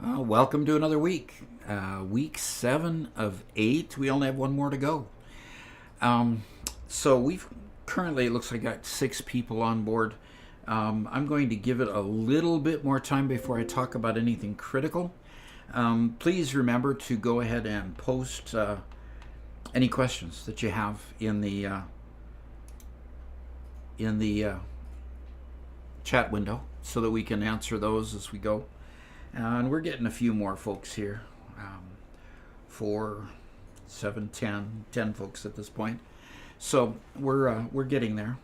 Welcome to another week. Week 7 of 8. We only have one more to go. So we've currently, it looks like, got 6 people on board. I'm going to give it a little bit more time before I talk about anything critical. Please remember to go ahead and post any questions that you have in the chat window so that we can answer those as we go. And we're getting a few more folks here. 4, 7, 10 folks at this point. So we're getting there.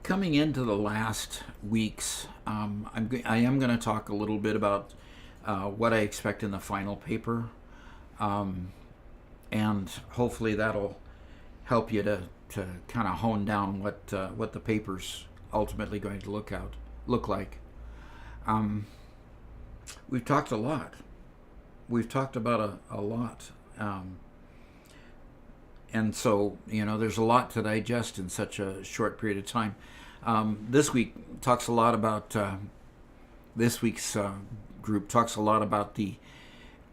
Coming into the last weeks, I am going to talk a little bit about what I expect in the final paper, and hopefully that'll help you to kind of hone down what the paper's ultimately going to look like. We've talked a lot. We've talked about a lot. And so, there's a lot to digest in such a short period of time. This week talks a lot about, this week's group talks a lot about the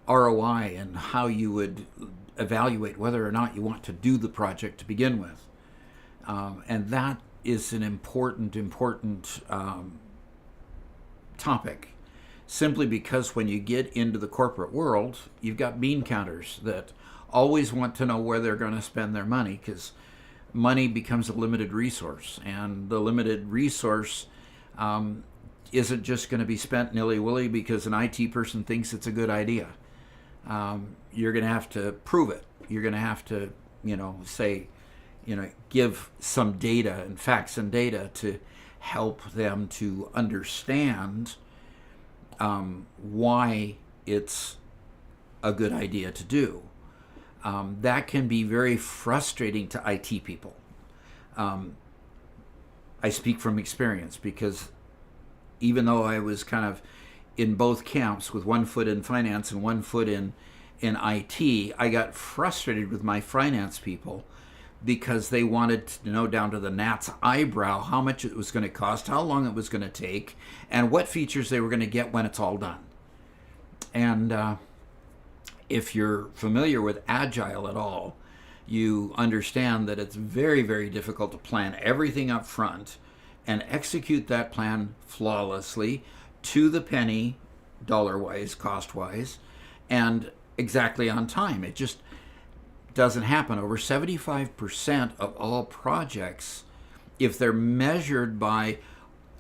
ROI and how you would evaluate whether or not you want to do the project to begin with. And that is an important topic. Simply because when you get into the corporate world, you've got bean counters that always want to know where they're going to spend their money, because money becomes a limited resource, and the limited resource isn't just going to be spent nilly-willy because an IT person thinks it's a good idea. You're going to have to prove it. You're going to have to, give some data and facts and data to help them to understand why it's a good idea to do. That can be very frustrating to IT people. I speak from experience because even though I was kind of in both camps with one foot in finance and one foot in IT, I got frustrated with my finance people because they wanted to know down to the gnat's eyebrow how much it was going to cost, how long it was going to take, and what features they were going to get when it's all done. And if you're familiar with Agile at all, you understand that it's very, very difficult to plan everything up front and execute that plan flawlessly to the penny, dollar-wise, cost-wise, and exactly on time. It just doesn't happen. Over 75% of all projects, if they're measured by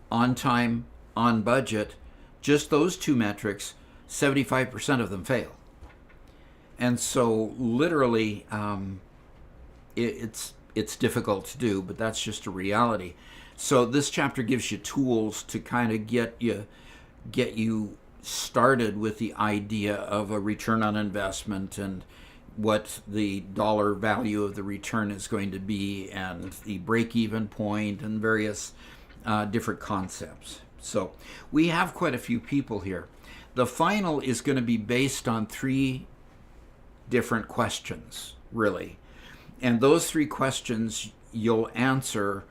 on time, on budget, just those two metrics, 75% of them fail. And so you it's difficult to do, but that's just a reality. So this chapter gives you tools to kind of get you started with the idea of a return on investment and what the dollar value of the return is going to be, and the break-even point, and various different concepts. So we have quite a few people here. The final is going to be based on 3 different questions, really. And those 3 questions you'll answer,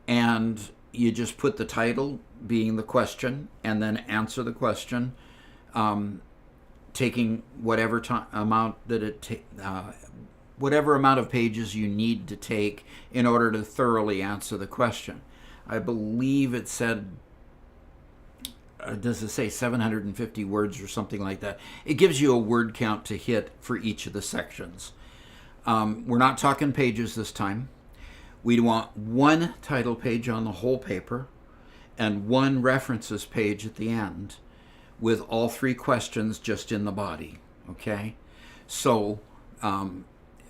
and you just put the title being the question, and then answer the question, taking whatever amount of pages you need to take in order to thoroughly answer the question. I believe it said, does it say 750 words or something like that? It gives you a word count to hit for each of the sections. We're not talking pages this time. We want 1 title page on the whole paper and 1 references page at the end, with all 3 questions just in the body, okay? So,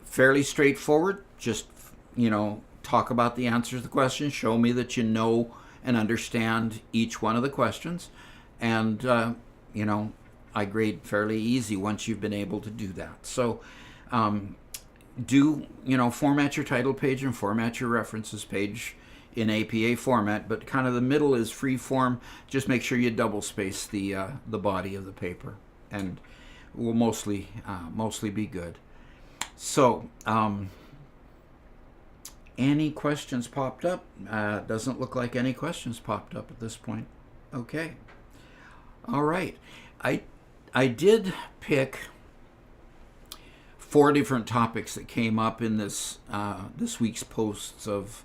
fairly straightforward. Just, talk about the answers to the questions. Show me that you know and understand each one of the questions. And, I grade fairly easy once you've been able to do that. So, format your title page and format your references page in APA format, but kind of the middle is free form. Just make sure you double space the body of the paper, and will mostly be good. So, any questions popped up? Doesn't look like any questions popped up at this point. Okay. All right. I I did pick 4 different topics that came up in this week's posts of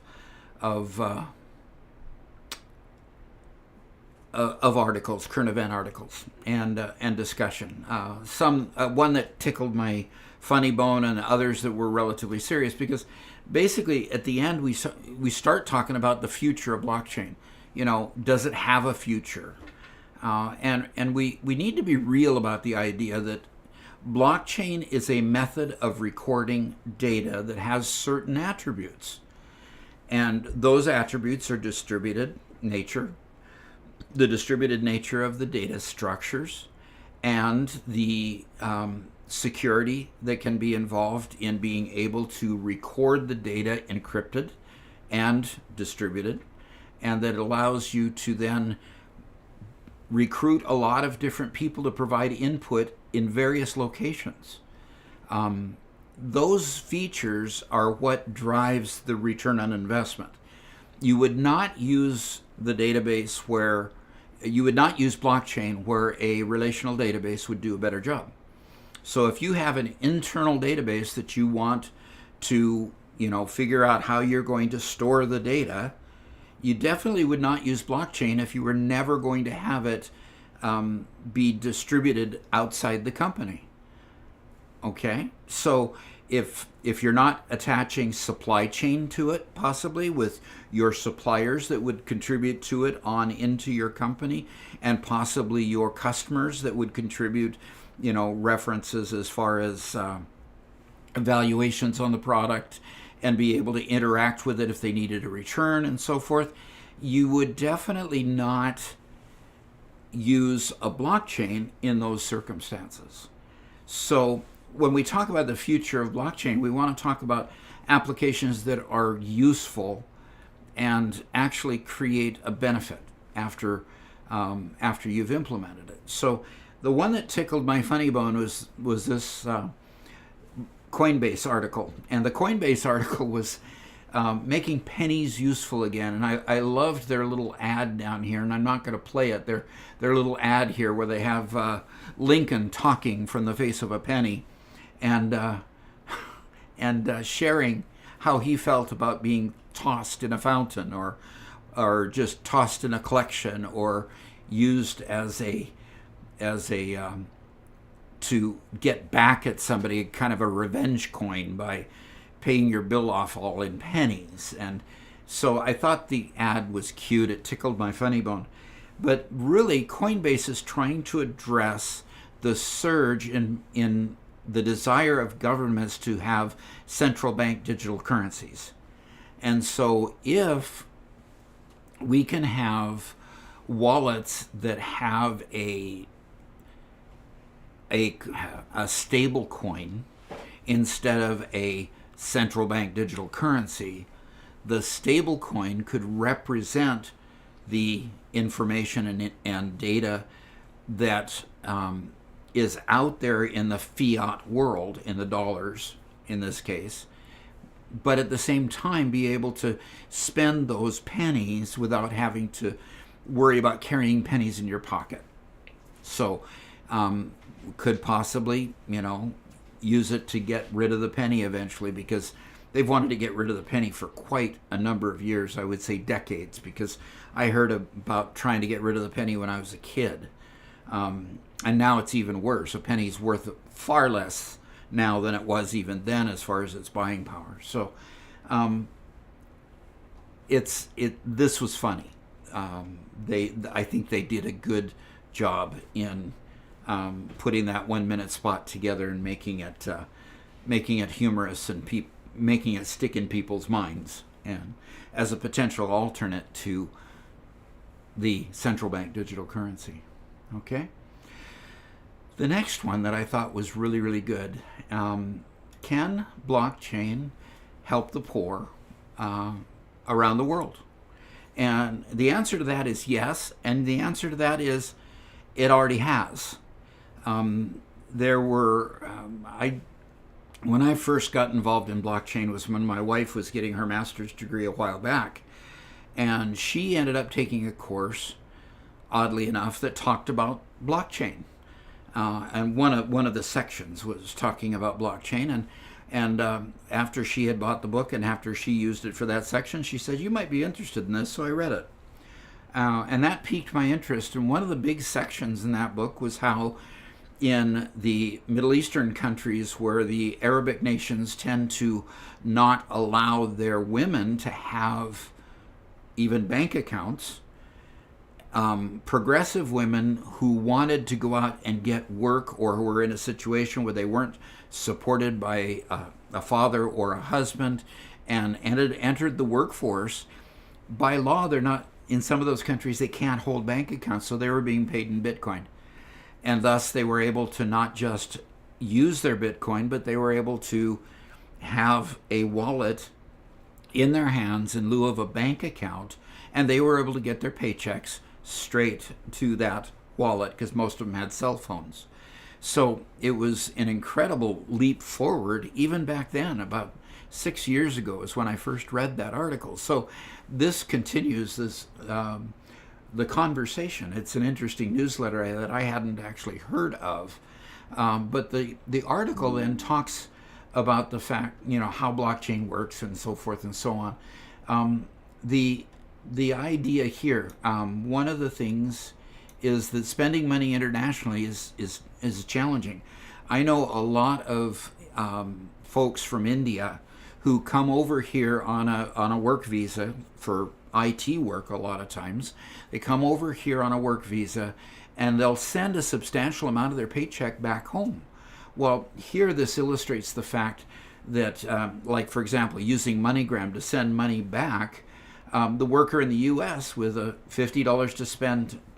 articles, current event articles, and discussion. One that tickled my funny bone, and others that were relatively serious, because basically at the end we start talking about the future of blockchain. Does it have a future? And we need to be real about the idea that blockchain is a method of recording data that has certain attributes. And those attributes are distributed nature, the distributed nature of the data structures, and the security that can be involved in being able to record the data encrypted and distributed, and that allows you to then recruit a lot of different people to provide input in various locations. Those features are what drives the return on investment. You would not use the database where you would not use blockchain where a relational database would do a better job. So if you have an internal database that you want to, figure out how you're going to store the data, you definitely would not use blockchain if you were never going to have it be distributed outside the company. Okay, so if you're not attaching supply chain to it, possibly with your suppliers that would contribute to it on into your company, and possibly your customers that would contribute, references as far as evaluations on the product, and be able to interact with it if they needed a return and so forth, you would definitely not use a blockchain in those circumstances. So when we talk about the future of blockchain, we want to talk about applications that are useful and actually create a benefit after you've implemented it. So the one that tickled my funny bone was this Coinbase article, and the Coinbase article was making pennies useful again. And I loved their little ad down here, and I'm not going to play it. Their little ad here where they have Lincoln talking from the face of a penny, and sharing how he felt about being tossed in a fountain, or just tossed in a collection, or used as a to get back at somebody, kind of a revenge coin by paying your bill off all in pennies. And so I thought the ad was cute. It tickled my funny bone. But really, Coinbase is trying to address the surge in the desire of governments to have central bank digital currencies. And so if we can have wallets that have a stable coin instead of a central bank digital currency, the stable coin could represent the information and data that is out there in the fiat world, in the dollars in this case, but at the same time be able to spend those pennies without having to worry about carrying pennies in your pocket. So could possibly, use it to get rid of the penny eventually, because they've wanted to get rid of the penny for quite a number of years, I would say decades, because I heard about trying to get rid of the penny when I was a kid. And now it's even worse. A penny's worth far less now than it was even then as far as its buying power. So this was funny. I think they did a good job in putting that 1 minute spot together and making it humorous and making it stick in people's minds, and as a potential alternate to the central bank digital currency. Okay. The next one that I thought was really, really good. Can blockchain help the poor around the world? And the answer to that is yes. And the answer to that is it already has. When I first got involved in blockchain was when my wife was getting her master's degree a while back. And she ended up taking a course, oddly enough, that talked about blockchain. and one of the sections was talking about blockchain. And after she had bought the book and after she used it for that section, she said, "You might be interested in this." So I read it. And that piqued my interest. And one of the big sections in that book was how in the Middle Eastern countries where the Arabic nations tend to not allow their women to have even bank accounts, progressive women who wanted to go out and get work or who were in a situation where they weren't supported by a father or a husband and entered the workforce, by law, they're not, in some of those countries, they can't hold bank accounts, so they were being paid in Bitcoin. And thus they were able to not just use their Bitcoin, but they were able to have a wallet in their hands in lieu of a bank account, and they were able to get their paychecks straight to that wallet because most of them had cell phones. So it was an incredible leap forward even back then. About 6 years ago is when I first read that article. So this continues the conversation. It's an interesting newsletter that I hadn't actually heard of. But the article then talks about the fact, how blockchain works and so forth and so on. The idea here, one of the things is that spending money internationally is challenging. I know a lot of folks from India who come over here on a work visa for IT work. A lot of times they come over here on a work visa and they'll send a substantial amount of their paycheck back home. Well, here this illustrates the fact that, like for example, using MoneyGram to send money back, the worker in the U.S. with $50 to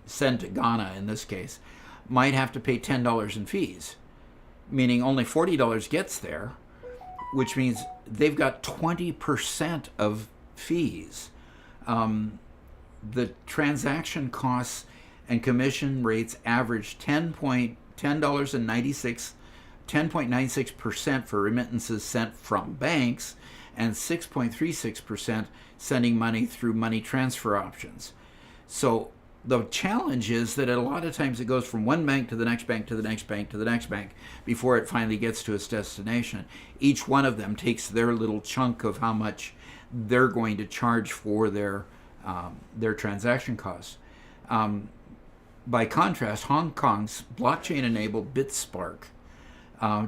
send to Ghana in this case, might have to pay $10 in fees, meaning only $40 gets there, which means they've got 20% of fees. The transaction costs and commission rates average 10.96% for remittances sent from banks and 6.36% sending money through money transfer options. So the challenge is that a lot of times it goes from one bank to the next bank to the next bank to the next bank before it finally gets to its destination. Each one of them takes their little chunk of how much they're going to charge for their transaction costs. By contrast, Hong Kong's blockchain-enabled BitSpark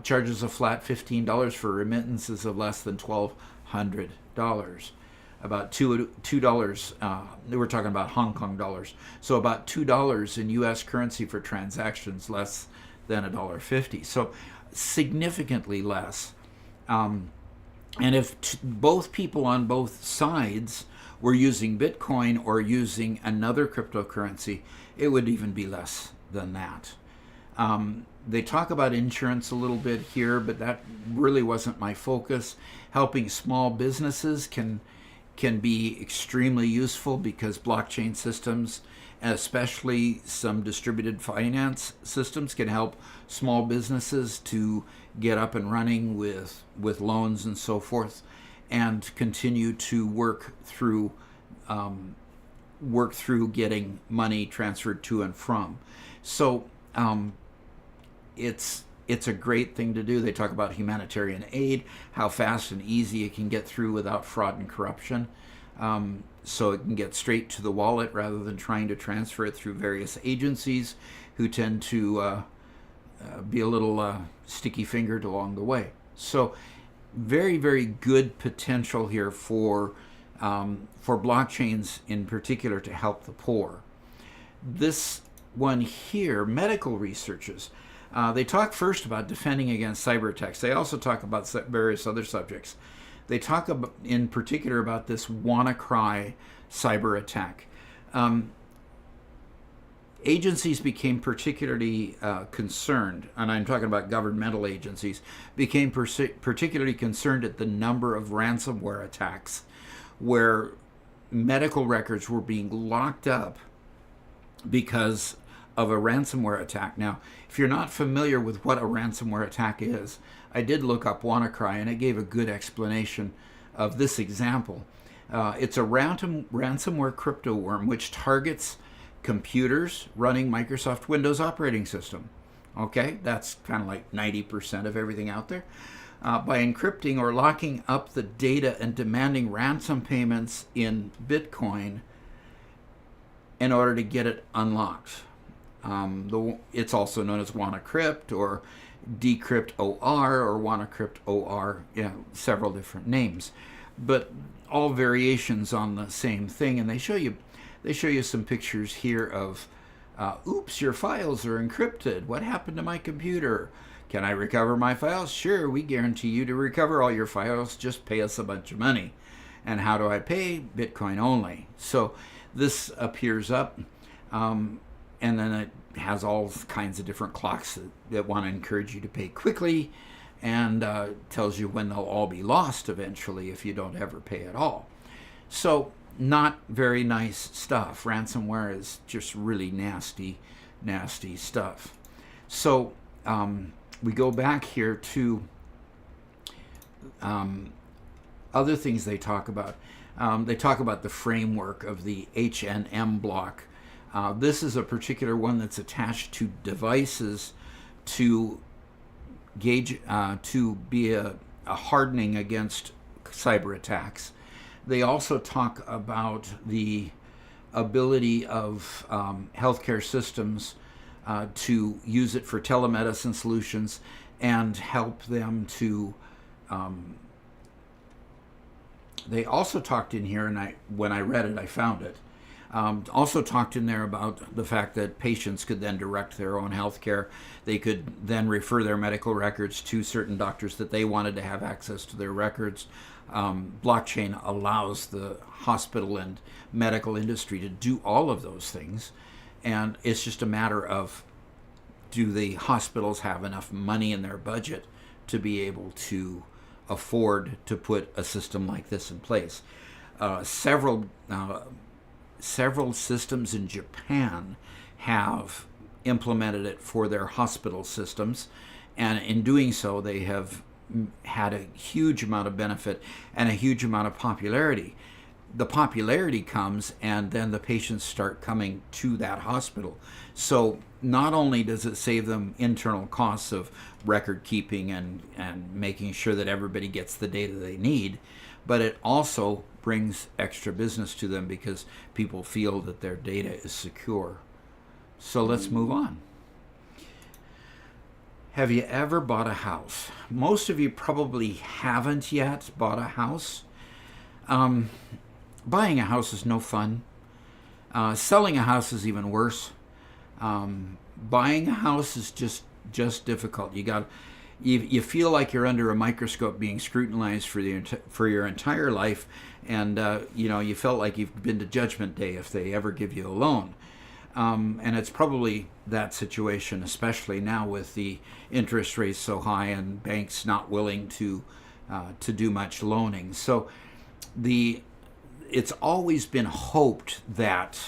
charges a flat $15 for remittances of less than $1,200. About $2. We're talking about Hong Kong dollars. So about $2 in U.S. currency for transactions less than $1.50. So significantly less. And if both people on both sides were using Bitcoin or using another cryptocurrency, it would even be less than that. They talk about insurance a little bit here, but that really wasn't my focus. Helping small businesses can be extremely useful because blockchain systems, especially some distributed finance systems, can help small businesses to get up and running with loans and so forth, and continue to work through getting money transferred to and from. So it's a great thing to do. They talk about humanitarian aid, how fast and easy it can get through without fraud and corruption. So it can get straight to the wallet rather than trying to transfer it through various agencies who tend to be a little sticky-fingered along the way. So very, very good potential here for blockchains in particular to help the poor. This one here, medical researchers, they talk first about defending against cyber attacks. They also talk about various other subjects. They talk about, in particular about this WannaCry cyber attack. Agencies became particularly concerned, and I'm talking about governmental agencies, became particularly concerned at the number of ransomware attacks where medical records were being locked up because of a ransomware attack. Now, if you're not familiar with what a ransomware attack is, I did look up WannaCry and it gave a good explanation of this example. It's a ransomware crypto worm which targets computers running Microsoft Windows operating system, Okay, that's kind of like 90% of everything out there. By encrypting or locking up the data and demanding ransom payments in Bitcoin in order to get it unlocked. It's also known as WannaCrypt or Decrypt OR or WannaCrypt OR, several different names, but all variations on the same thing. And they show you some pictures here of, oops, your files are encrypted. What happened to my computer? Can I recover my files? Sure, we guarantee you to recover all your files. Just pay us a bunch of money. And how do I pay? Bitcoin only. So this appears up, and then it has all kinds of different clocks that want to encourage you to pay quickly, and tells you when they'll all be lost eventually if you don't ever pay at all. So not very nice stuff. Ransomware is just really nasty, nasty stuff. So we go back here to other things they talk about. They talk about the framework of the HNM block. This is a particular one that's attached to devices to gauge, to be a hardening against cyber attacks. They also talk about the ability of healthcare systems to use it for telemedicine solutions and help them to. They also talked in here, and when I read it, I found it. Also talked in there about the fact that patients could then direct their own health care. They could then refer their medical records to certain doctors that they wanted to have access to their records. Blockchain allows the hospital and medical industry to do all of those things. And it's just a matter of, do the hospitals have enough money in their budget to be able to afford to put a system like this in place? Several systems in Japan have implemented it for their hospital systems, and in doing so they have had a huge amount of benefit and a huge amount of popularity. The popularity comes, and then the patients start coming to that hospital. So not only does it save them internal costs of record keeping and making sure that everybody gets the data they need, but it also brings extra business to them because people feel that their data is secure. So let's move on. Have you ever bought a house? Most of you probably haven't yet bought a house. Buying a house is no fun. Selling a house is even worse. Buying a house is just difficult. You feel like you're under a microscope being scrutinized for your entire life, and you felt like you've been to Judgment Day if they ever give you a loan. And it's probably that situation, especially now with the interest rates so high and banks not willing to do much loaning. So it's always been hoped that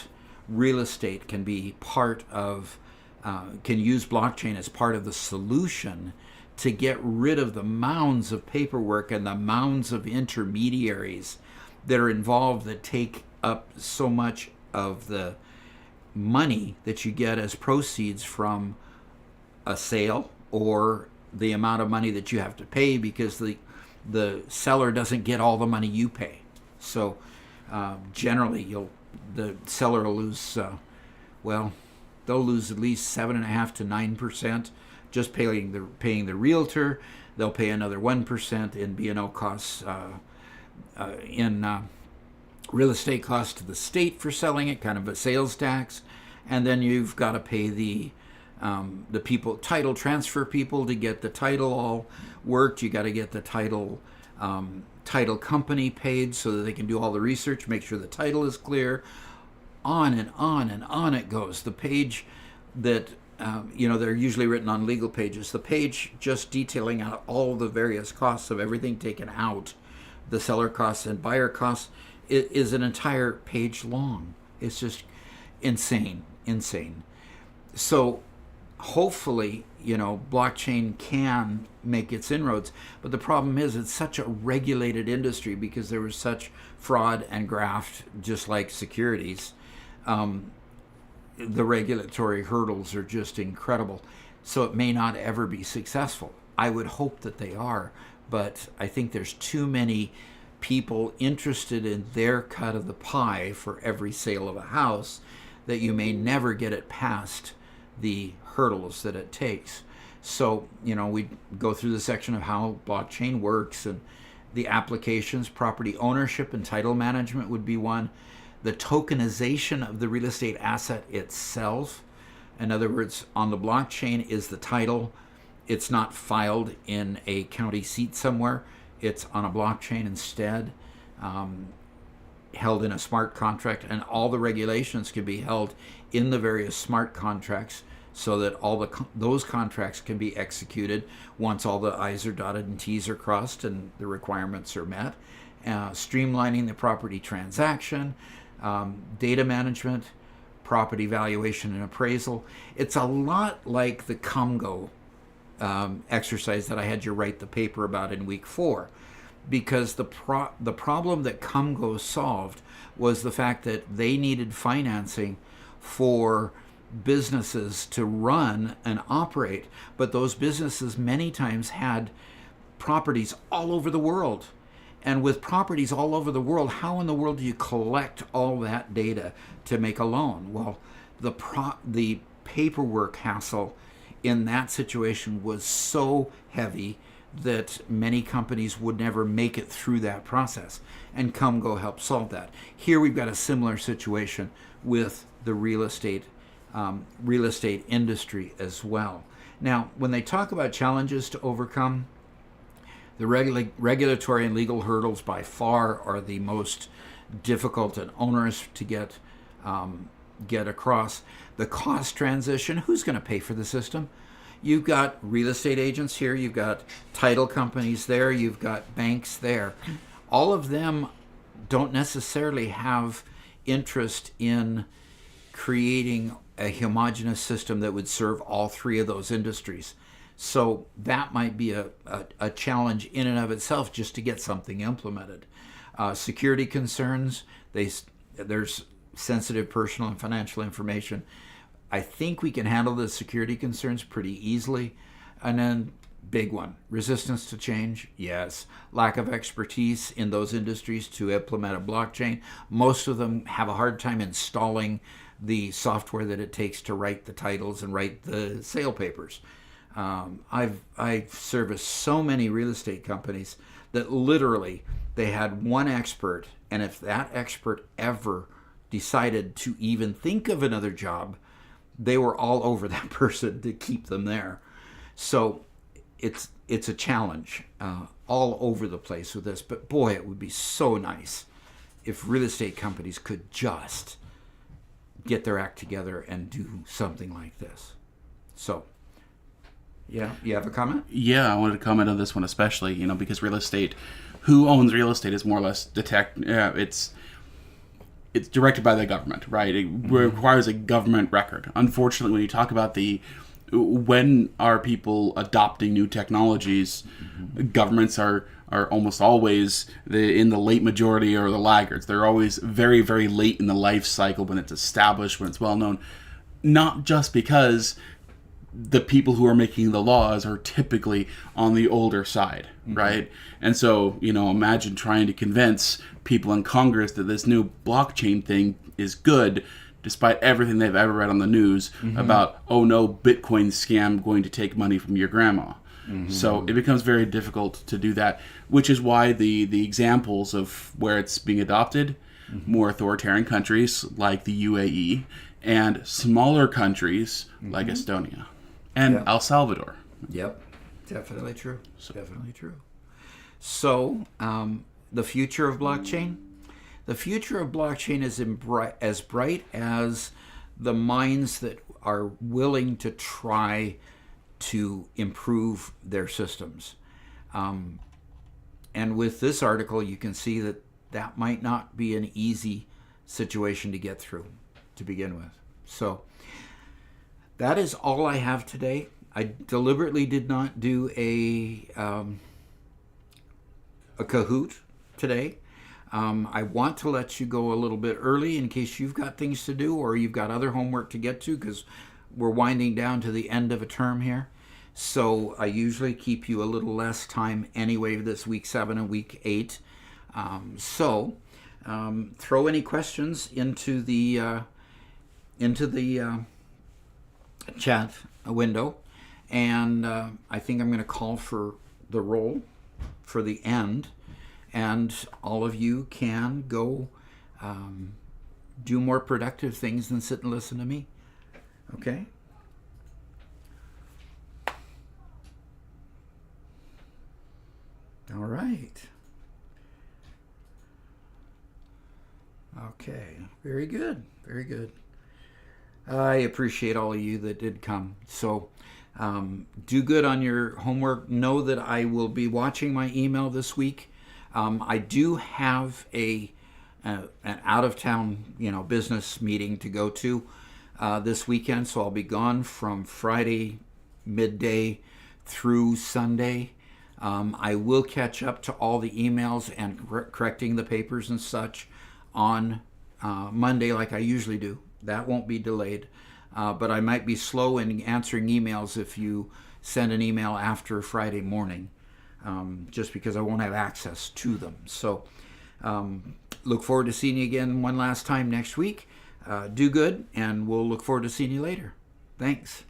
real estate can be can use blockchain as part of the solution to get rid of the mounds of paperwork and the mounds of intermediaries that are involved that take up so much of the money that you get as proceeds from a sale, or the amount of money that you have to pay because the seller doesn't get all the money you pay. So generally the seller will lose, they'll lose at least 7.5% to 9% just paying the realtor. They'll pay another 1% in B&O costs, in real estate costs to the state for selling it, kind of a sales tax. And then you've got to pay the title transfer people to get the title all worked. You got to get the title company paid so that they can do all the research, make sure the title is clear. On and on and on it goes. The page that they're usually written on legal pages. The page just detailing out all the various costs of everything taken out, the seller costs and buyer costs, is an entire page long. It's just insane. So hopefully, blockchain can make its inroads. But the problem is it's such a regulated industry because there was such fraud and graft, just like securities. the regulatory hurdles are just incredible. So it may not ever be successful. I would hope that they are, but I think there's too many people interested in their cut of the pie for every sale of a house that you may never get it past the hurdles that it takes. So, we go through the section of how blockchain works and the applications. Property ownership and title management would be one. The tokenization of the real estate asset itself. In other words, on the blockchain is the title. It's not filed in a county seat somewhere. It's on a blockchain instead, held in a smart contract, and all the regulations can be held in the various smart contracts so that all those contracts can be executed once all the I's are dotted and T's are crossed and the requirements are met. Streamlining the property transaction, data management, property valuation and appraisal. It's a lot like the COMGO exercise that I had you write the paper about in week 4, because the problem that COMGO solved was the fact that they needed financing for businesses to run and operate, but those businesses many times had properties all over the world. And with properties all over the world, how in the world do you collect all that data to make a loan? Well, the paperwork hassle in that situation was so heavy that many companies would never make it through that process. And COMGO helped solve that. Here we've got a similar situation with the real estate industry as well. Now, when they talk about challenges to overcome, the regulatory and legal hurdles by far are the most difficult and onerous to get across. The cost transition, who's going to pay for the system? You've got real estate agents here, you've got title companies there, you've got banks there. All of them don't necessarily have interest in creating a homogeneous system that would serve all three of those industries. So that might be a challenge in and of itself just to get something implemented. Security concerns, there's sensitive personal and financial information. I think we can handle the security concerns pretty easily. And then big one, resistance to change, yes. Lack of expertise in those industries to implement a blockchain. Most of them have a hard time installing the software that it takes to write the titles and write the sale papers. I've serviced so many real estate companies that literally they had one expert, and if that expert ever decided to even think of another job, they were all over that person to keep them there. So it's a challenge all over the place with this. But boy, it would be so nice if real estate companies could just get their act together and do something like this. So, yeah, you have a comment? Yeah, I wanted to comment on this one especially, because real estate, who owns real estate is more or less it's directed by the government, right? It requires a government record. Unfortunately, when you talk about when are people adopting new technologies, governments are almost always in the late majority or the laggards. They're always very, very late in the life cycle when it's established, when it's well known. Not just because the people who are making the laws are typically on the older side, right? And so, imagine trying to convince people in Congress that this new blockchain thing is good, despite everything they've ever read on the news about, oh no, Bitcoin scam going to take money from your grandma. So it becomes very difficult to do that, which is why the examples of where it's being adopted, more authoritarian countries like the UAE, and smaller countries like Estonia and El Salvador. Yep, definitely true. Definitely true. So, the future of blockchain? The future of blockchain is as bright as the minds that are willing to try to improve their systems. And with this article, you can see that might not be an easy situation to get through to begin with. So that is all I have today. I deliberately did not do a Kahoot today. I want to let you go a little bit early in case you've got things to do or you've got other homework to get to, because we're winding down to the end of a term here. So I usually keep you a little less time anyway this week 7 and week 8. Throw any questions into the chat window, and I think I'm going to call for the roll for the end, and all of you can go do more productive things than sit and listen to me. Okay? All right. Okay. Very good. Very good. I appreciate all of you that did come. So do good on your homework. Know that I will be watching my email this week. I do have an out-of-town, business meeting to go to this weekend, so I'll be gone from Friday midday through Sunday. I will catch up to all the emails and correcting the papers and such on Monday like I usually do. That won't be delayed. But I might be slow in answering emails if you send an email after Friday morning, just because I won't have access to them. So look forward to seeing you again one last time next week. Do good, and we'll look forward to seeing you later. Thanks.